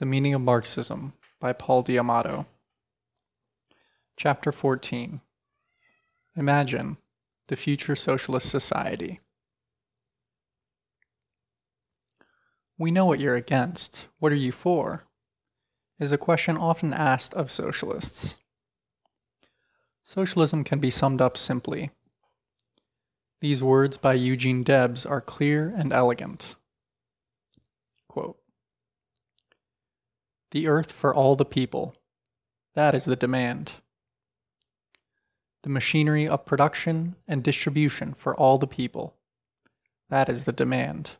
The Meaning of Marxism by Paul D'Amato. Chapter 14. Imagine the Future Socialist Society. We know what you're against. What are you for? Is a question often asked of socialists. Socialism can be summed up simply. These words by Eugene Debs are clear and elegant. Quote, "The earth for all the people, that is the demand. The machinery of production and distribution for all the people, that is the demand.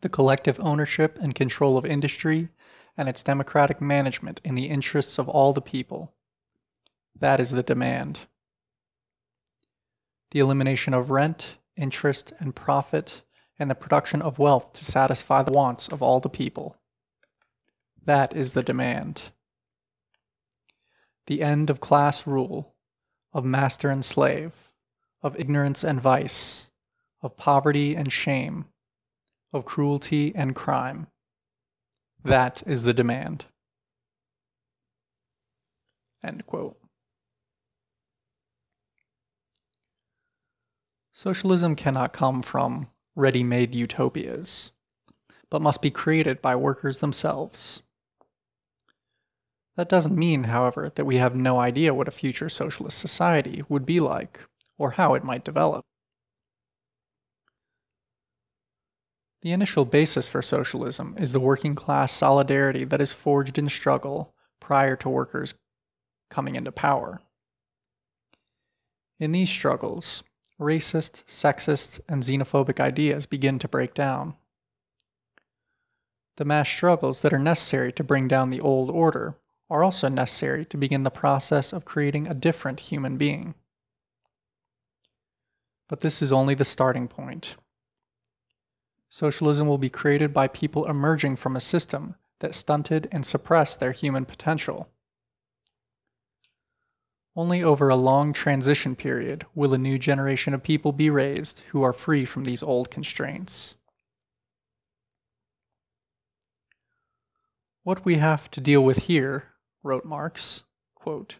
The collective ownership and control of industry and its democratic management in the interests of all the people, that is the demand. The elimination of rent, interest, and profit, and the production of wealth to satisfy the wants of all the people, that is the demand. The end of class rule, of master and slave, of ignorance and vice, of poverty and shame, of cruelty and crime, that is the demand." End quote. Socialism cannot come from ready-made utopias, but must be created by workers themselves. That doesn't mean, however, that we have no idea what a future socialist society would be like, or how it might develop. The initial basis for socialism is the working class solidarity that is forged in struggle prior to workers coming into power. In these struggles, racist, sexist, and xenophobic ideas begin to break down. The mass struggles that are necessary to bring down the old order are also necessary to begin the process of creating a different human being. But this is only the starting point. Socialism will be created by people emerging from a system that stunted and suppressed their human potential. Only over a long transition period will a new generation of people be raised who are free from these old constraints. "What we have to deal with here," wrote Marx, quote,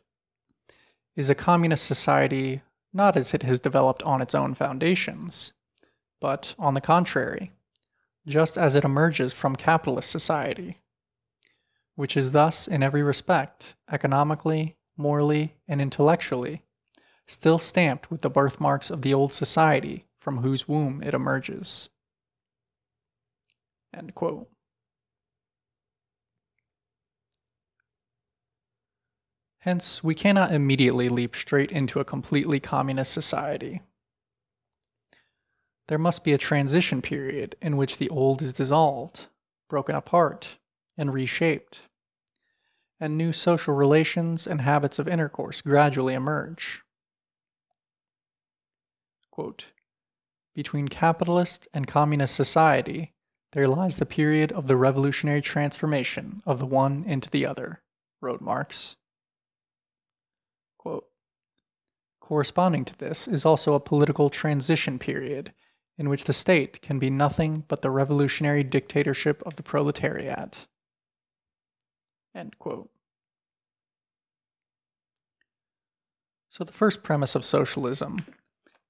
"is a communist society not as it has developed on its own foundations, but, on the contrary, just as it emerges from capitalist society, which is thus in every respect, economically, morally, and intellectually, still stamped with the birthmarks of the old society from whose womb it emerges." End quote. Hence, we cannot immediately leap straight into a completely communist society. There must be a transition period in which the old is dissolved, broken apart, and reshaped, and new social relations and habits of intercourse gradually emerge. Quote, "Between capitalist and communist society, there lies the period of the revolutionary transformation of the one into the other," wrote Marx. Quote, "Corresponding to this is also a political transition period in which the state can be nothing but the revolutionary dictatorship of the proletariat." End quote. So the first premise of socialism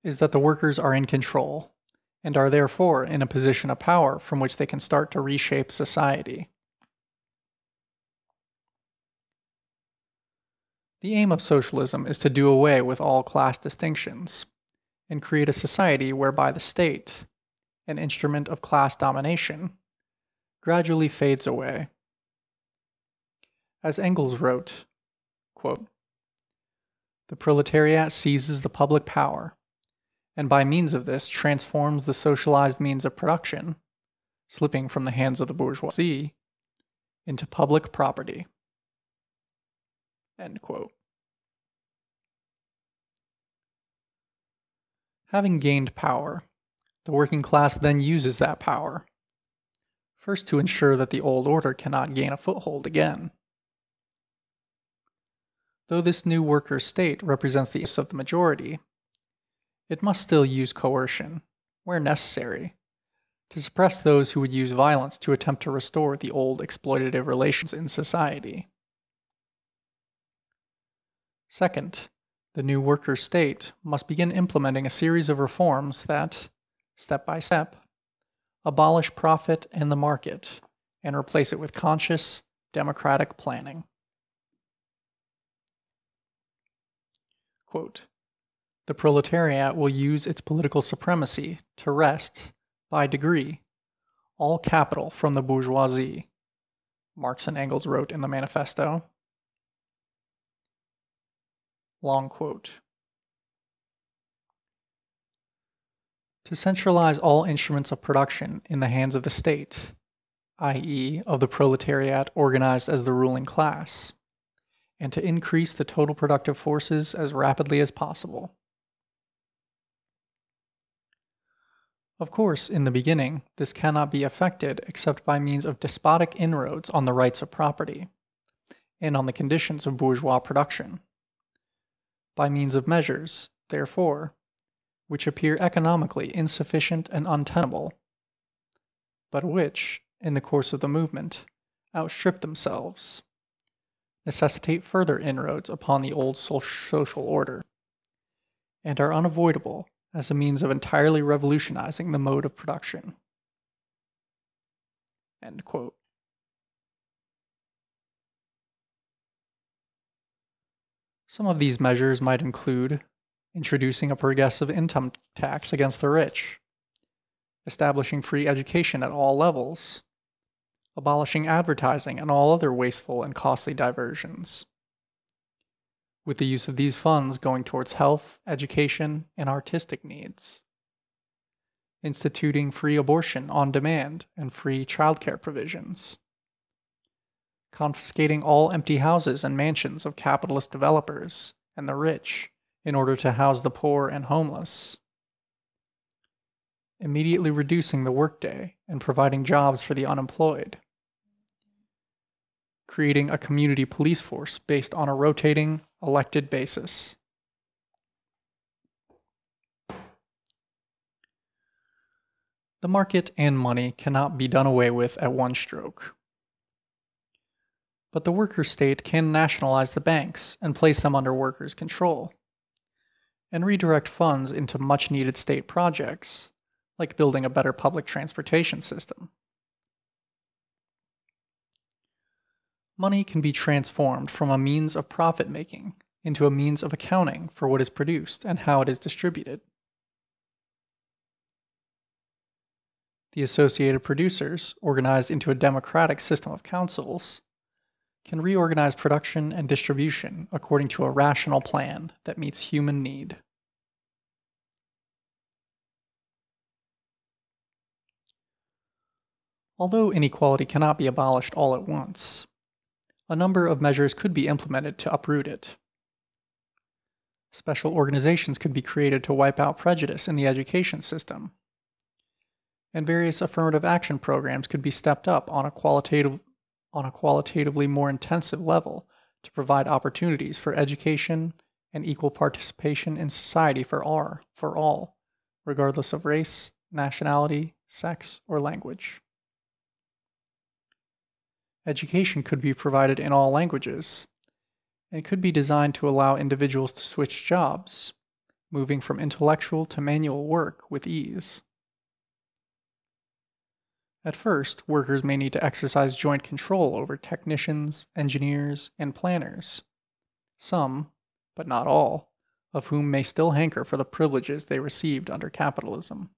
is that the workers are in control and are therefore in a position of power from which they can start to reshape society. The aim of socialism is to do away with all class distinctions and create a society whereby the state, an instrument of class domination, gradually fades away. As Engels wrote, quote, "The proletariat seizes the public power, and by means of this transforms the socialized means of production, slipping from the hands of the bourgeoisie, into public property." End quote. Having gained power, the working class then uses that power, first to ensure that the old order cannot gain a foothold again. Though this new worker state represents the interests of the majority, it must still use coercion, where necessary, to suppress those who would use violence to attempt to restore the old exploitative relations in society. Second, the new worker state must begin implementing a series of reforms that, step by step, abolish profit and the market and replace it with conscious, democratic planning. Quote, the proletariat will use its political supremacy to wrest, by degree, all capital from the bourgeoisie, Marx and Engels wrote in the manifesto. Long quote. To centralize all instruments of production in the hands of the state, i.e., of the proletariat organized as the ruling class, and to increase the total productive forces as rapidly as possible. Of course, in the beginning, this cannot be effected except by means of despotic inroads on the rights of property, and on the conditions of bourgeois production. By means of measures, therefore, which appear economically insufficient and untenable, but which, in the course of the movement, outstrip themselves, necessitate further inroads upon the old social order, and are unavoidable as a means of entirely revolutionizing the mode of production. End quote. Some of these measures might include introducing a progressive income tax against the rich, establishing free education at all levels, abolishing advertising and all other wasteful and costly diversions, with the use of these funds going towards health, education, and artistic needs, instituting free abortion on demand and free childcare provisions, confiscating all empty houses and mansions of capitalist developers and the rich in order to house the poor and homeless, immediately reducing the workday and providing jobs for the unemployed, creating a community police force based on a rotating, elected basis. The market and money cannot be done away with at one stroke. But the worker state can nationalize the banks and place them under workers' control, and redirect funds into much-needed state projects, like building a better public transportation system. Money can be transformed from a means of profit-making into a means of accounting for what is produced and how it is distributed. The associated producers, organized into a democratic system of councils, can reorganize production and distribution according to a rational plan that meets human need. Although inequality cannot be abolished all at once, a number of measures could be implemented to uproot it. Special organizations could be created to wipe out prejudice in the education system, and various affirmative action programs could be stepped up on a qualitatively more intensive level to provide opportunities for education and equal participation in society for all, regardless of race, nationality, sex, or language. Education could be provided in all languages, and could be designed to allow individuals to switch jobs, moving from intellectual to manual work with ease. At first, workers may need to exercise joint control over technicians, engineers, and planners, some, but not all, of whom may still hanker for the privileges they received under capitalism.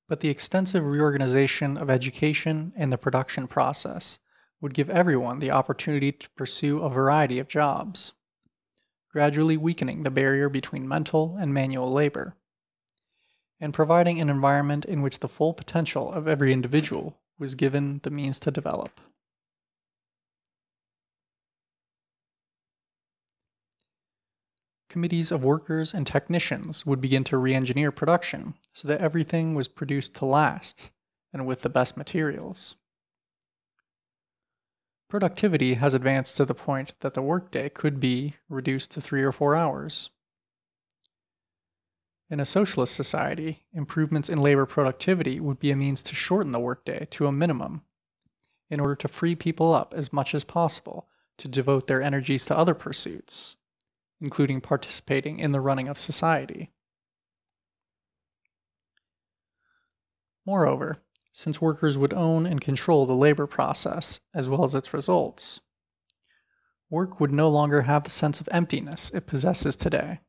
But the extensive reorganization of education and the production process would give everyone the opportunity to pursue a variety of jobs, gradually weakening the barrier between mental and manual labor, and providing an environment in which the full potential of every individual was given the means to develop. Committees of workers and technicians would begin to re-engineer production so that everything was produced to last and with the best materials. Productivity has advanced to the point that the workday could be reduced to 3 or 4 hours. In a socialist society, improvements in labor productivity would be a means to shorten the workday to a minimum, in order to free people up as much as possible to devote their energies to other pursuits, including participating in the running of society. Moreover, since workers would own and control the labor process as well as its results, work would no longer have the sense of emptiness it possesses today.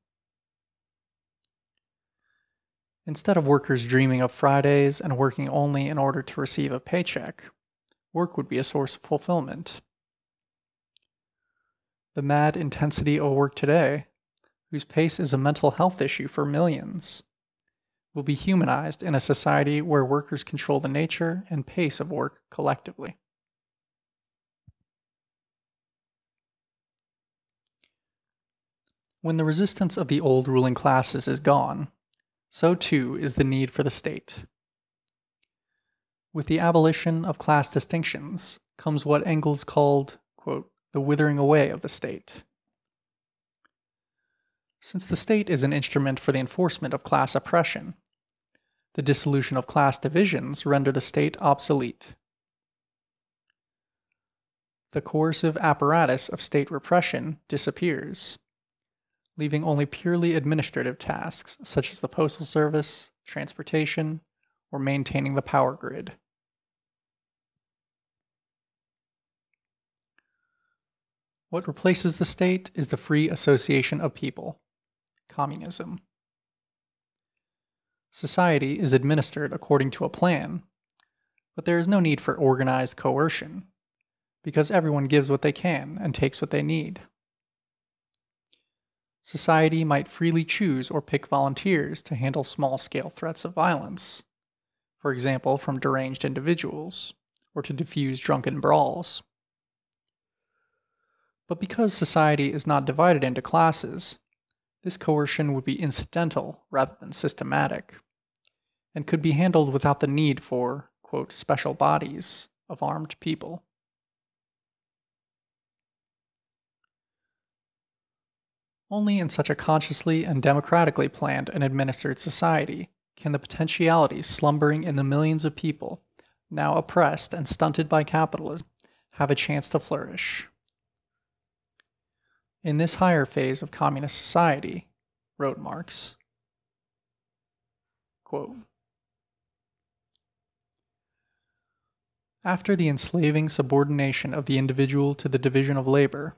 Instead of workers dreaming of Fridays and working only in order to receive a paycheck, work would be a source of fulfillment. The mad intensity of work today, whose pace is a mental health issue for millions, will be humanized in a society where workers control the nature and pace of work collectively. When the resistance of the old ruling classes is gone, so too is the need for the state. With the abolition of class distinctions comes what Engels called, quote, the withering away of the state. Since the state is an instrument for the enforcement of class oppression, the dissolution of class divisions render the state obsolete. The coercive apparatus of state repression disappears, leaving only purely administrative tasks such as the postal service, transportation, or maintaining the power grid. What replaces the state is the free association of people, communism. Society is administered according to a plan, but there is no need for organized coercion, because everyone gives what they can and takes what they need. Society might freely choose or pick volunteers to handle small-scale threats of violence, for example from deranged individuals, or to diffuse drunken brawls. But because society is not divided into classes, this coercion would be incidental rather than systematic, and could be handled without the need for, quote, special bodies of armed people. Only in such a consciously and democratically planned and administered society can the potentialities slumbering in the millions of people, now oppressed and stunted by capitalism, have a chance to flourish. In this higher phase of communist society, wrote Marx, quote, after the enslaving subordination of the individual to the division of labor,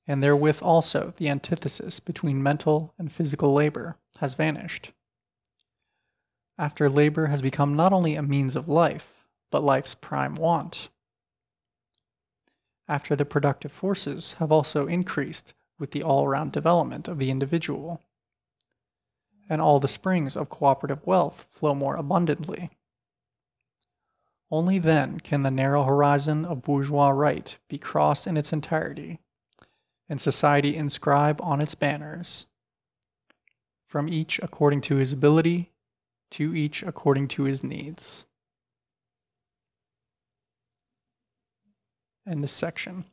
and therewith also the antithesis between mental and physical labor, has vanished. After labor has become not only a means of life, but life's prime want. After the productive forces have also increased with the all-round development of the individual, and all the springs of cooperative wealth flow more abundantly. Only then can the narrow horizon of bourgeois right be crossed in its entirety, and society inscribe on its banners, from each according to his ability, to each according to his needs. End this section.